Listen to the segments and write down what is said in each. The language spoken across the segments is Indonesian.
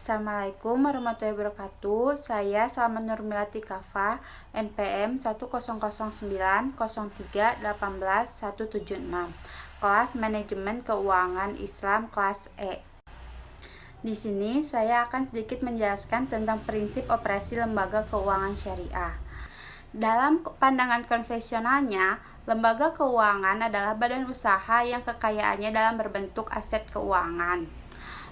Assalamualaikum warahmatullahi wabarakatuh. Saya Salma Nurmilati Kafa, NPM 10090313176, kelas Manajemen Keuangan Islam kelas E. Di sini saya akan sedikit menjelaskan tentang prinsip operasi lembaga keuangan syariah. Dalam pandangan konvensionalnya, lembaga keuangan adalah badan usaha yang kekayaannya dalam berbentuk aset keuangan,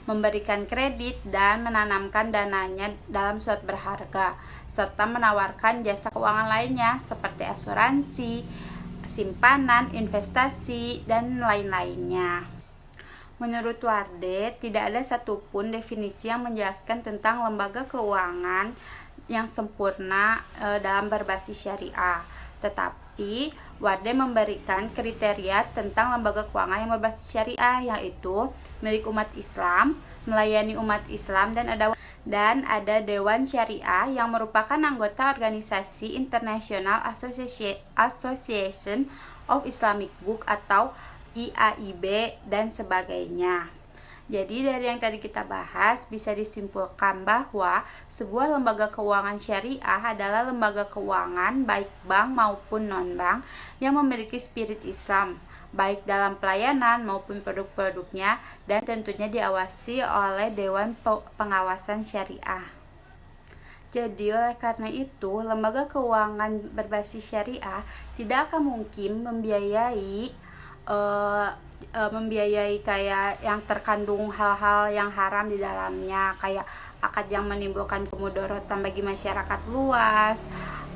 memberikan kredit dan menanamkan dananya dalam surat berharga, serta menawarkan jasa keuangan lainnya seperti asuransi, simpanan, investasi, dan lain-lainnya. Menurut Warde, tidak ada satupun definisi yang menjelaskan tentang lembaga keuangan yang sempurna dalam berbasis syariah. Tetapi Warde memberikan kriteria tentang lembaga keuangan yang berbasis syariah, yaitu milik umat Islam, melayani umat Islam, dan ada Dewan Syariah yang merupakan anggota organisasi International Association of Islamic Book atau IAIB dan sebagainya. Jadi dari yang tadi kita bahas bisa disimpulkan bahwa sebuah lembaga keuangan syariah adalah lembaga keuangan baik bank maupun non-bank yang memiliki spirit Islam, baik dalam pelayanan maupun produk-produknya, dan tentunya diawasi oleh Dewan Pengawasan Syariah. Jadi oleh karena itu, lembaga keuangan berbasis syariah tidak akan mungkin membiayai kayak yang terkandung hal-hal yang haram di dalamnya, kayak akad yang menimbulkan kemudaratan bagi masyarakat luas,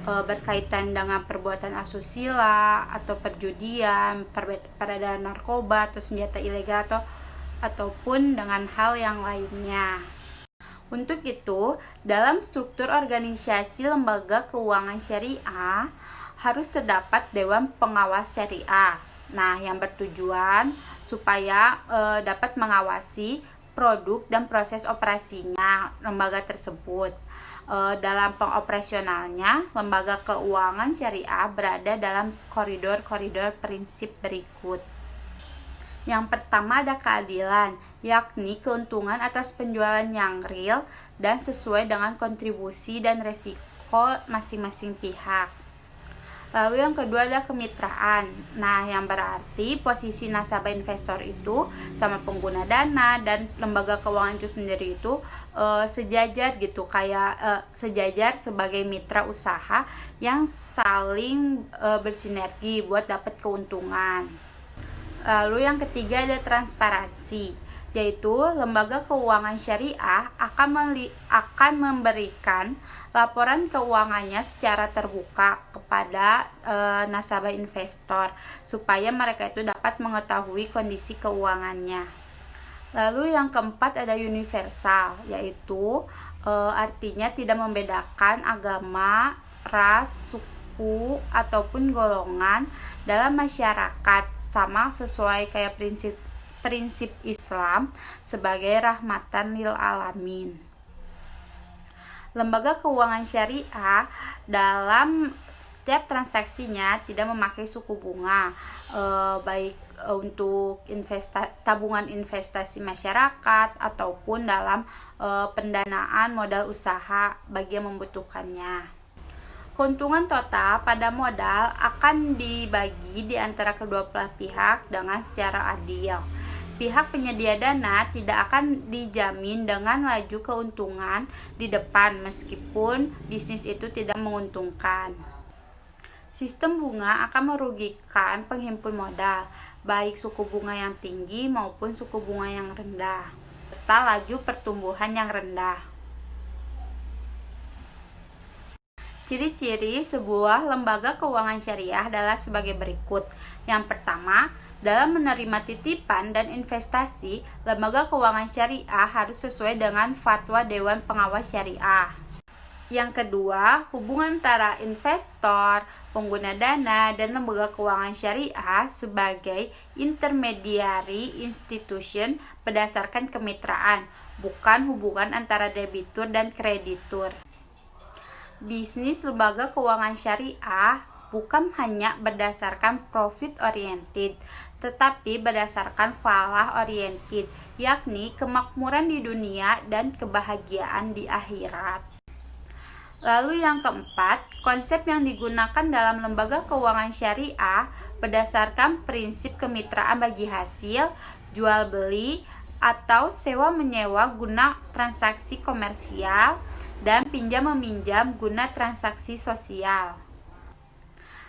berkaitan dengan perbuatan asusila atau perjudian, peredaran narkoba atau senjata ilegal ataupun dengan hal yang lainnya. Untuk itu, dalam struktur organisasi lembaga keuangan syariah harus terdapat Dewan Pengawas Syariah. Nah, yang bertujuan supaya dapat mengawasi produk dan proses operasinya lembaga tersebut. Dalam pengoperasionalnya, lembaga keuangan syariah berada dalam koridor-koridor prinsip berikut. Yang pertama ada keadilan, yakni keuntungan atas penjualan yang real dan sesuai dengan kontribusi dan resiko masing-masing pihak. Lalu yang kedua ada kemitraan. Nah, yang berarti posisi nasabah investor itu sama pengguna dana dan lembaga keuangan itu sendiri itu sejajar gitu, kayak sejajar sebagai mitra usaha yang saling bersinergi buat dapat keuntungan. Lalu yang ketiga ada transparansi, yaitu lembaga keuangan syariah akan memberikan laporan keuangannya secara terbuka kepada nasabah investor supaya mereka itu dapat mengetahui kondisi keuangannya. Lalu yang keempat ada universal, yaitu artinya tidak membedakan agama, ras, suku ataupun golongan dalam masyarakat, sama sesuai kayak prinsip Islam sebagai rahmatan lil alamin. Lembaga keuangan syariah dalam setiap transaksinya tidak memakai suku bunga, baik untuk tabungan investasi masyarakat ataupun dalam pendanaan modal usaha bagi yang membutuhkannya. Keuntungan total pada modal akan dibagi di antara kedua belah pihak dengan secara adil. Pihak penyedia dana tidak akan dijamin dengan laju keuntungan di depan meskipun bisnis itu tidak menguntungkan. Sistem bunga akan merugikan penghimpun modal, baik suku bunga yang tinggi maupun suku bunga yang rendah, serta laju pertumbuhan yang rendah. Ciri-ciri sebuah lembaga keuangan syariah adalah sebagai berikut. Yang pertama, dalam menerima titipan dan investasi, lembaga keuangan syariah harus sesuai dengan fatwa Dewan Pengawas Syariah. Yang kedua, hubungan antara investor, pengguna dana, dan lembaga keuangan syariah sebagai intermediary institution berdasarkan kemitraan, bukan hubungan antara debitur dan kreditur. Bisnis lembaga keuangan syariah bukan hanya berdasarkan profit oriented, tetapi berdasarkan falah oriented, yakni kemakmuran di dunia dan kebahagiaan di akhirat. Lalu yang keempat, konsep yang digunakan dalam lembaga keuangan syariah berdasarkan prinsip kemitraan bagi hasil, jual beli, atau sewa menyewa guna transaksi komersial, dan pinjam meminjam guna transaksi sosial.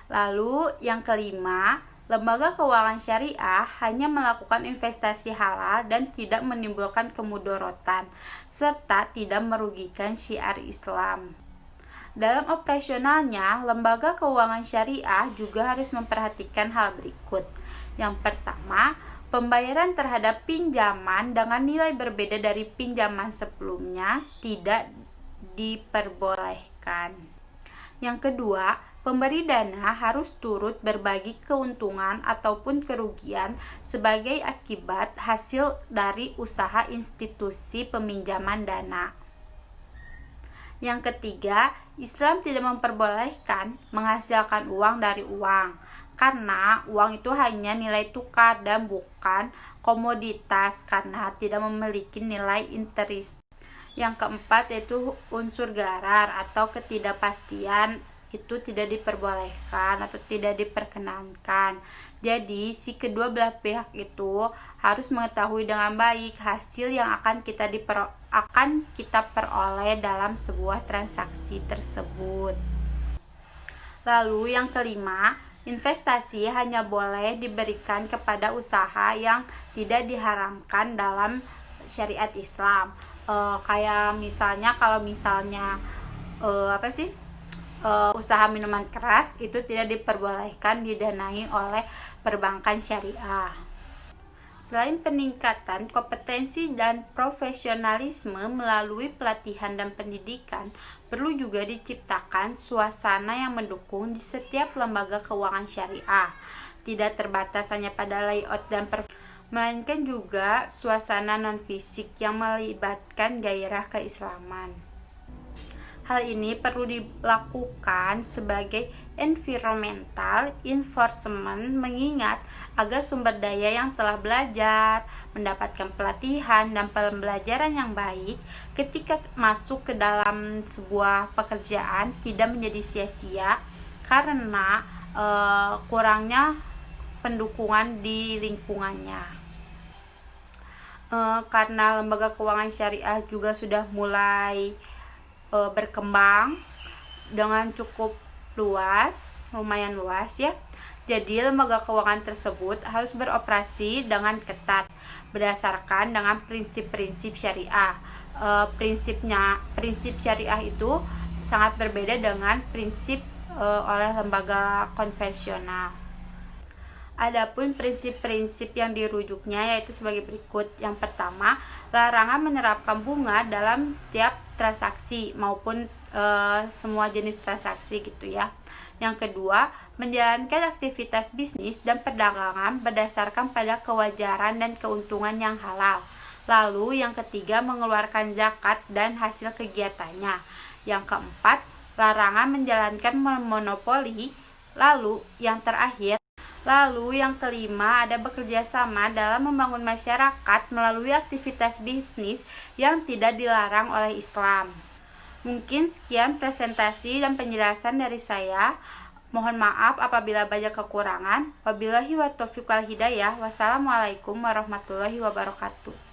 Lalu yang kelima, lembaga keuangan syariah hanya melakukan investasi halal dan tidak menimbulkan kemudorotan, serta tidak merugikan syiar Islam. Dalam operasionalnya, lembaga keuangan syariah juga harus memperhatikan hal berikut. Yang pertama, pembayaran terhadap pinjaman dengan nilai berbeda dari pinjaman sebelumnya tidak diperbolehkan. Yang kedua, pemberi dana harus turut berbagi keuntungan ataupun kerugian sebagai akibat hasil dari usaha institusi peminjaman dana. Yang ketiga, Islam tidak memperbolehkan menghasilkan uang dari uang, karena uang itu hanya nilai tukar dan bukan komoditas karena tidak memiliki nilai interest. Yang keempat yaitu unsur gharar atau ketidakpastian itu tidak diperbolehkan atau tidak diperkenankan. Jadi si kedua belah pihak itu harus mengetahui dengan baik hasil yang akan kita peroleh dalam sebuah transaksi tersebut. Lalu yang kelima, investasi hanya boleh diberikan kepada usaha yang tidak diharamkan dalam syariat Islam. Kayak misalnya kalau usaha minuman keras itu tidak diperbolehkan didanai oleh perbankan syariah. Selain peningkatan kompetensi dan profesionalisme melalui pelatihan dan pendidikan, perlu juga diciptakan suasana yang mendukung di setiap lembaga keuangan syariah. Tidak terbatas hanya pada layout dan melainkan juga suasana non-fisik yang melibatkan gairah keislaman. Hal ini perlu dilakukan sebagai environmental enforcement, mengingat agar sumber daya yang telah belajar, mendapatkan pelatihan dan pembelajaran yang baik ketika masuk ke dalam sebuah pekerjaan tidak menjadi sia-sia karena kurangnya pendukungan di lingkungannya. Karena lembaga keuangan syariah juga sudah mulai berkembang dengan cukup lumayan luas ya. Jadi lembaga keuangan tersebut harus beroperasi dengan ketat berdasarkan dengan prinsip-prinsip syariah. Prinsip syariah itu sangat berbeda dengan prinsip oleh lembaga konvensional. Adapun prinsip-prinsip yang dirujuknya yaitu sebagai berikut. Yang pertama, larangan menerapkan bunga dalam setiap transaksi maupun semua jenis transaksi gitu ya. Yang kedua, menjalankan aktivitas bisnis dan perdagangan berdasarkan pada kewajaran dan keuntungan yang halal. Lalu yang ketiga, mengeluarkan zakat dan hasil kegiatannya. Yang keempat, larangan menjalankan monopoli. Lalu yang kelima, ada bekerja sama dalam membangun masyarakat melalui aktivitas bisnis yang tidak dilarang oleh Islam. Mungkin sekian presentasi dan penjelasan dari saya. Mohon maaf apabila banyak kekurangan. Wabillahi wa taufiq wal hidayah. Wassalamualaikum warahmatullahi wabarakatuh.